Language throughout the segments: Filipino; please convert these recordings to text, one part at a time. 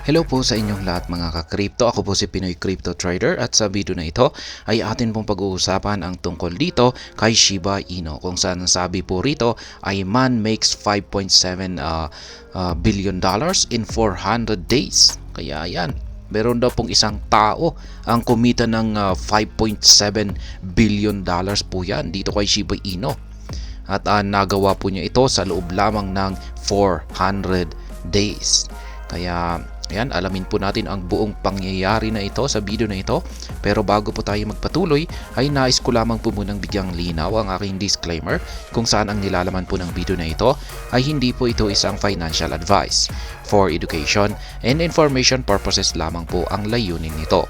Hello po sa inyong lahat mga ka-crypto. Ako po si Pinoy Crypto Trader at sa video na ito ay atin pong pag-uusapan ang tungkol dito kay Shiba Inu. Kung saan ang sabi po rito ay man makes 5.7 billion dollars in 400 days. Kaya yan, meron daw pong isang tao ang kumita ng 5.7 billion dollars po yan dito kay Shiba Inu. At nagawa po niya ito sa loob lamang ng 400 days. Kaya ayan, alamin po natin ang buong pangyayari na ito sa video na ito. Pero bago po tayo magpatuloy, ay nais ko lamang po munang bigyang linaw ang aking disclaimer kung saan ang nilalaman po ng video na ito ay hindi po ito isang financial advice. For education and information purposes lamang po ang layunin nito.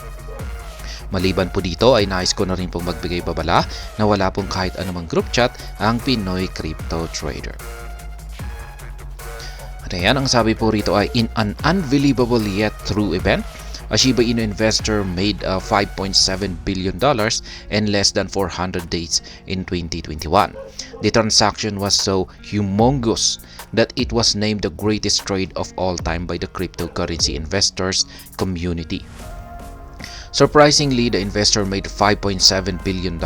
Maliban po dito ay nais ko na rin pong magbigay babala na wala pong kahit anumang group chat ang Pinoy Crypto Trader. At ayan, ang sabi po rito ay in an unbelievable yet true event, a Shiba Inu investor made $5.7 billion in less than 400 days in 2021. The transaction was so humongous that it was named the greatest trade of all time by the cryptocurrency investors community. Surprisingly, the investor made $5.7 billion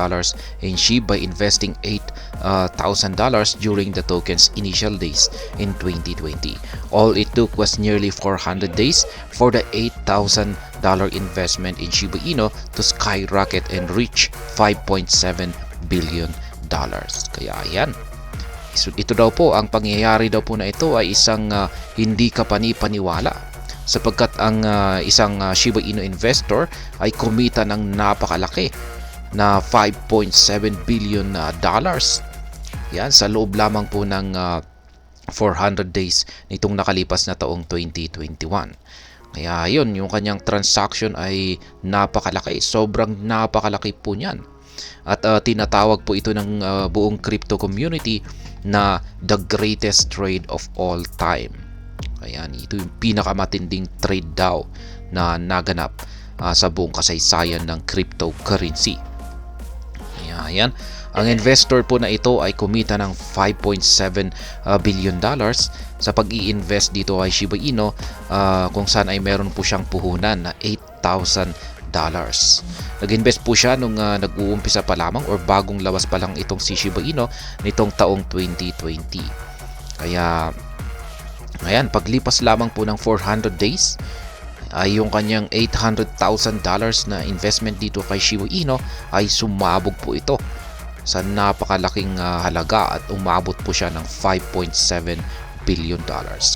in SHIB by investing $8,000 during the token's initial days in 2020. All it took was nearly 400 days for the $8,000 investment in Shiba Inu to skyrocket and reach $5.7 billion. Kaya ayan. Ito daw po, ang pangyayari daw po na ito ay isang hindi kapani-paniwala. Sapagkat ang isang Shiba Inu investor ay kumita ng napakalaki na $5.7 billion yan sa loob lamang po ng 400 days nitong nakalipas na taong 2021. Kaya yun, yung kanyang transaction ay napakalaki, sobrang napakalaki po niyan. At tinatawag po ito ng buong crypto community na the greatest trade of all time. Ayan, ito yung pinakamatinding trade daw na naganap sa buong kasaysayan ng cryptocurrency. Ayan, ang investor po na ito ay kumita ng $5.7 billion sa pag-i-invest dito kay Shiba Inu, kung saan ay meron po siyang puhunan na $8,000. Nag-invest po siya nung nag-uumpisa pa lamang or bagong labas pa lang itong si Shiba Inu nitong taong 2020. Kaya ayan, paglipas lamang po ng 400 days, ay yung kanyang $800,000 na investment dito kay Shiba Inu ay sumabog po ito sa napakalaking halaga at umabot po siya ng $5.7 billion.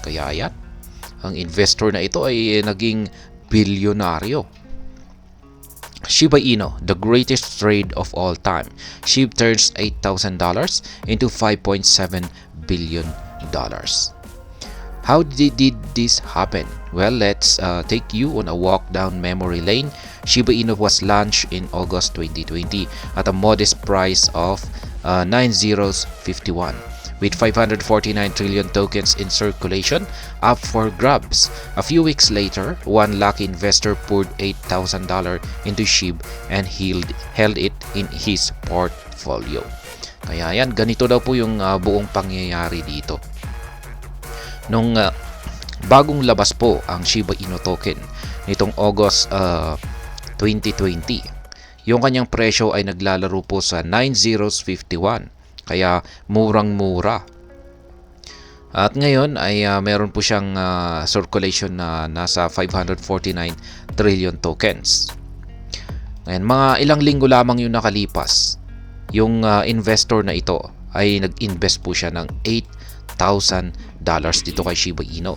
Kaya ayan, ang investor na ito ay naging bilyonaryo. Shiba Inu, the greatest trade of all time. SHIB turns $8,000 into $5.7 billion. How did this happen? Well, let's take you on a walk down memory lane. Shiba Inu was launched in August 2020 at a modest price of 9.051. With 549 trillion tokens in circulation, up for grabs. A few weeks later, one lucky investor poured $8,000 into SHIB and held it in his portfolio. Kaya yan, ganito daw po yung buong pangyayari dito. Nung bagong labas po ang Shiba Inu token nitong August 2020, yung kanyang presyo ay naglalaro po sa 9.051, kaya murang-mura. At ngayon ay meron po siyang circulation na nasa 549 trillion tokens. Ngayon, mga ilang linggo lamang yung nakalipas, yung investor na ito ay nag-invest po siya ng $8,000 dito kay Shiba Inu.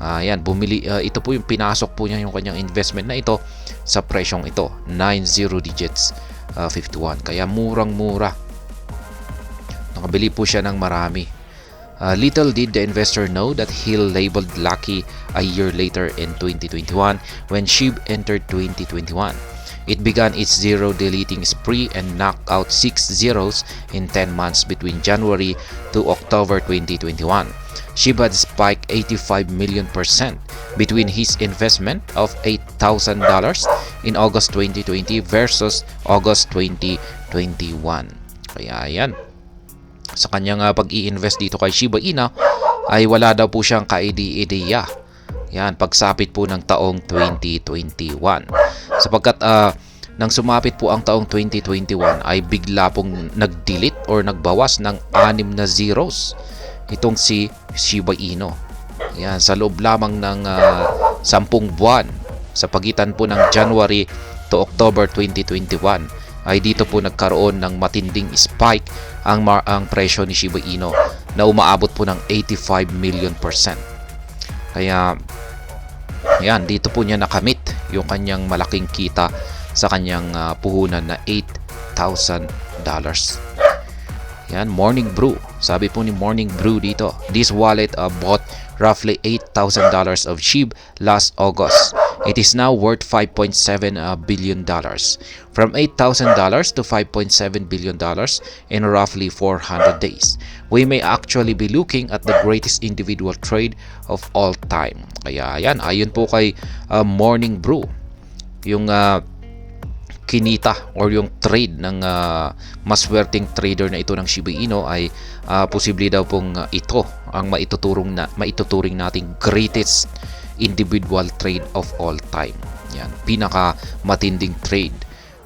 Ayan, bumili, ito po yung pinasok po niya yung kanyang investment na ito sa presyong ito, 90 digits 51. Kaya murang-mura. Nakabili po siya ng marami. Little did the investor know that he'll labeled lucky a year later in 2021 when SHIB entered 2021. It began its zero deleting spree and knocked out 6 zeros in 10 months between January to October 2021. SHIB had spiked 85 million % between his investment of $8,000 in August 2020 versus August 2021. Kaya yan, sa kanyang pag-i-invest dito kay Shiba Inu ay wala daw po siyang kaide-ideya Yan, pagsapit po ng taong 2021. Sapagkat nang sumapit po ang taong 2021 ay bigla pong nag-delete or nagbawas ng 6 na zeros itong si Shiba Inu. Yan, sa loob lamang ng 10 buwan sa pagitan po ng January to October 2021 ay dito po nagkaroon ng matinding spike ang presyo ni Shiba Inu na umaabot po ng 85 million %. Kaya yan, dito po niya nakamit yung kanyang malaking kita sa kanyang puhunan na $8,000. Yan, Morning Brew. Sabi po ni Morning Brew dito, this wallet bought roughly $8,000 of SHIB last August. It is now worth $5.7 billion. From $8,000 to $5.7 billion in roughly 400 days. We may actually be looking at the greatest individual trade of all time. Kaya yan, ayon po kay Morning Brew, yung kinita or yung trade ng maswerteng trader na ito ng Shiba Inu ay posible daw pong ito ang maituturing nating greatest individual trade of all time. Yan, pinaka matinding trade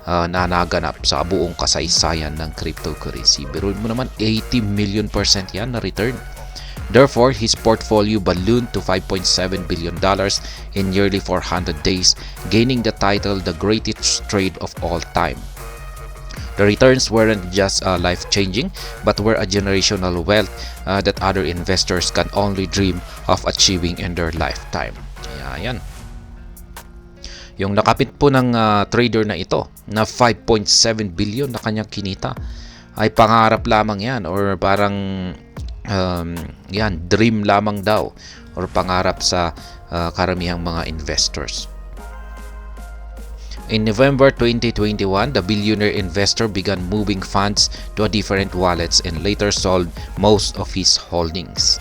na naganap sa buong kasaysayan ng cryptocurrency. Pero mo naman 80 million % yan na return. Therefore, his portfolio ballooned to $5.7 billion in nearly 400 days, gaining the title the greatest trade of all time. The returns weren't just life-changing, but were a generational wealth that other investors can only dream of achieving in their lifetime. Ayan. Yung nakapit po ng trader na ito na 5.7 billion na kanyang kinita ay pangarap lamang yan or parang yan, dream lamang daw or pangarap sa karamihang mga investors. In November 2021, the billionaire investor began moving funds to different wallets and later sold most of his holdings.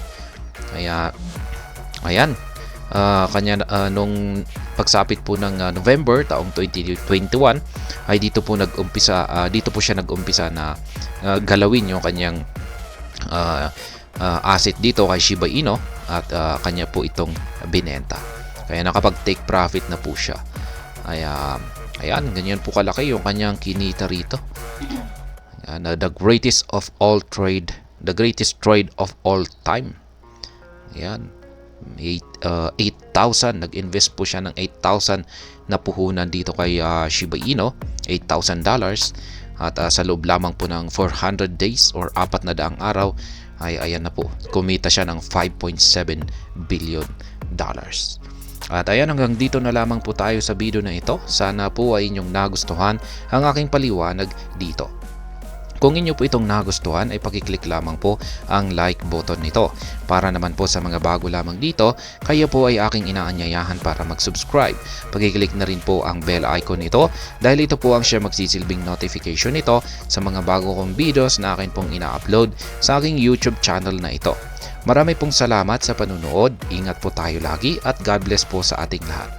Kaya, ayan, nung pagsapit po ng November taong 2021 ay dito po siya nag-umpisa na galawin yung kanyang asset dito kay Shiba Inu at kanya po itong binenta. Kaya nakapag-take profit na po siya. Ayan, ganyan po kalaki yung kanyang kinita rito. Ayan, the greatest trade of all time. Ayan, 8,000, nag-invest po siya ng 8,000 na puhunan dito kay Shiba Inu, $8,000 at sa loob lamang po ng 400 days or 400 araw ay ayan na po, kumita siya ng $5.7 billion. At ayan, hanggang dito na lamang po tayo sa video na ito. Sana po ay inyong nagustuhan ang aking paliwanag dito. Kung inyo po itong nagustuhan ay pakiclick lamang po ang like button nito. Para naman po sa mga bago lamang dito, kayo po ay aking inaanyayahan para mag-subscribe. Pakiclick na rin po ang bell icon nito dahil ito po ang siya magsisilbing notification nito sa mga bago kong videos na akin pong ina-upload sa aking YouTube channel na ito. Marami pong salamat sa panunood. Ingat po tayo lagi at God bless po sa ating lahat.